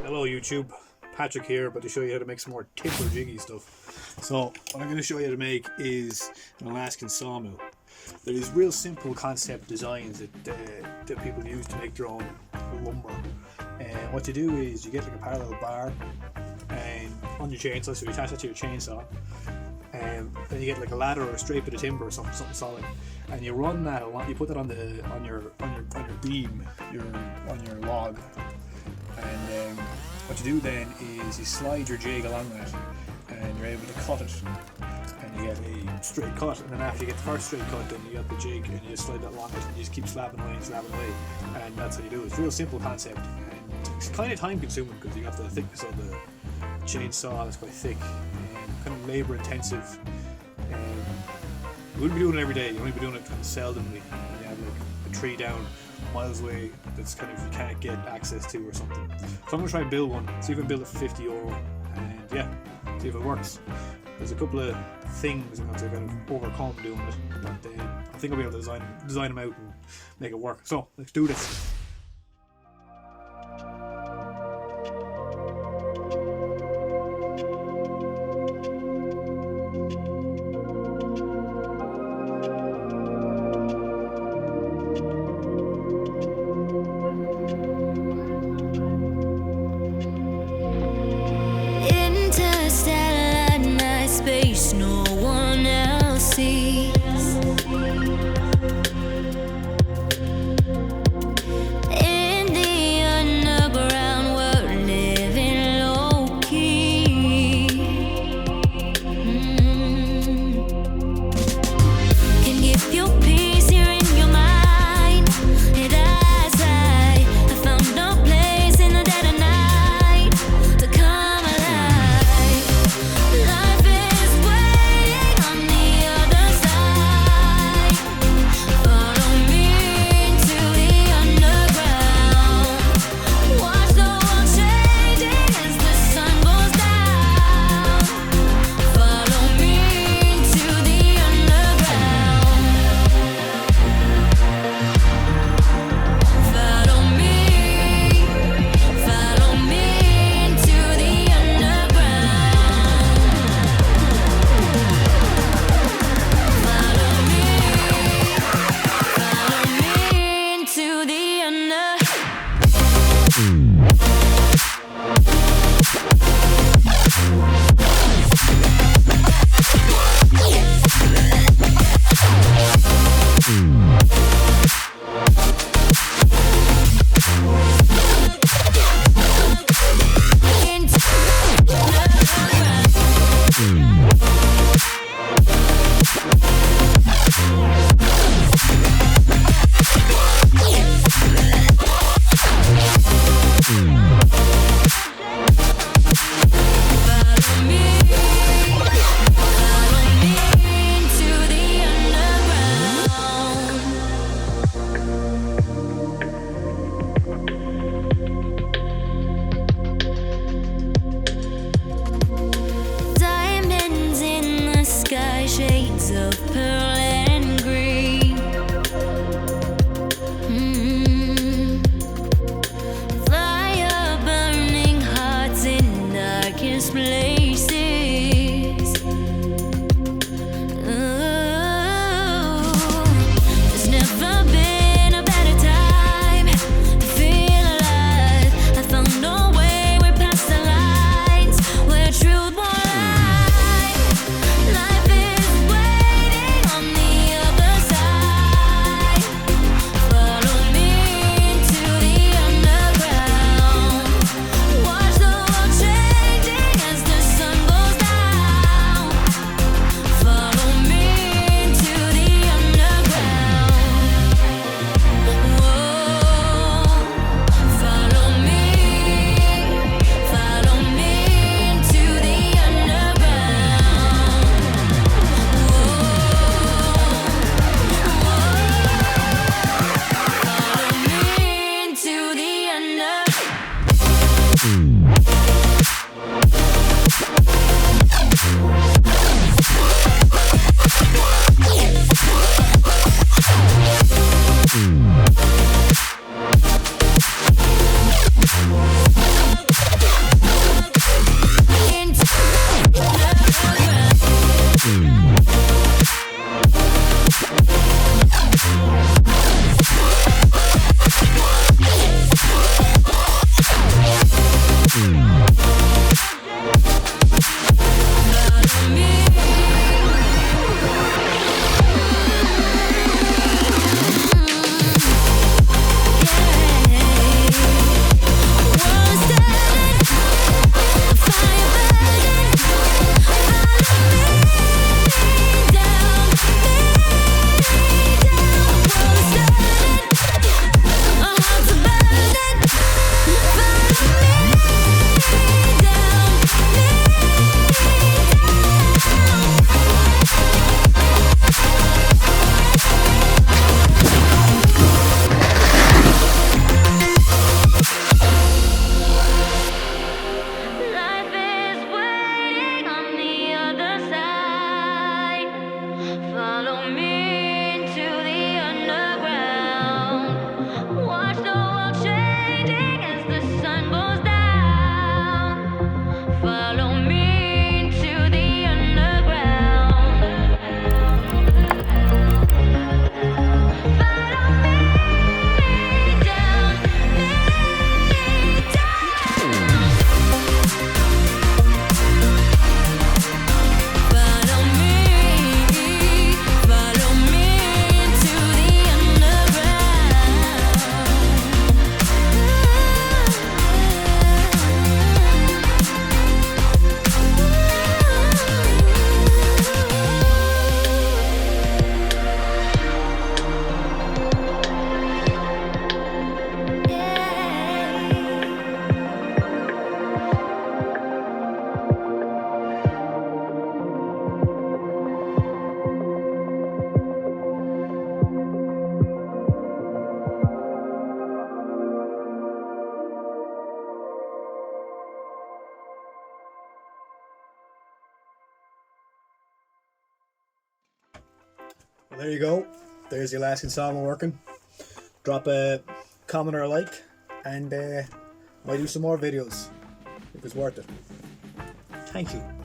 Hello YouTube, Patrick here, about to show you how to make some more tipper jiggy stuff. So what I'm going to show you how to make is an Alaskan sawmill. There is real simple concept designs that people use to make their own lumber. And what you do is you get like a parallel bar and on your chainsaw, so you attach that to your chainsaw. And then you get like a ladder or a straight bit of timber or something solid, and you run that along. You put that on your beam, on your log. And what you do then is you slide your jig along that, and you're able to cut it, and you get a straight cut. And then after you get the first straight cut, then you get the jig, and you just slide that along it, and you just keep slapping away, and that's how you do it. It's a real simple concept, and it's kind of time consuming because you got the thickness of the chainsaw that's quite thick, and kind of labour intensive. You wouldn't be doing it every day. You only be doing it kind of seldomly. You have like a tree down miles away that's kind of you can't get access to or something. So I'm gonna try and build one, see if I can build it for €50, and yeah, see if it works. There's a couple of things I'm going to kind of overcome doing it, but I think I'll be able to design them out and make it work. So let's do this. No one else sees. In the underground, we're living low key. Can give you peace here in your mind. And as I found no place in the dead of night to come alive. Life is waiting on the other side. Follow me into the underground. Watch the world changing as the sun goes down. Follow me into the underground. Follow me into the underground. Follow me into the diamonds in the sky, shades of pearl and green. Fire burning hearts in darkest places. There's never been a better time to feel alive. I found no way, we're past the lines where truth won't lie. Life is waiting on the other side. Follow me into the underground. Watch the world changing as the sun goes down. Follow me into the underground. Whoa, follow me into the underground. Follow me into the underground. Follow me to the underground. Follow me down, me down. Follow me to the underground. Well, there you go. There's the Alaskan sawmill working. Drop a comment or a like, and might do some more videos if it's worth it. Thank you.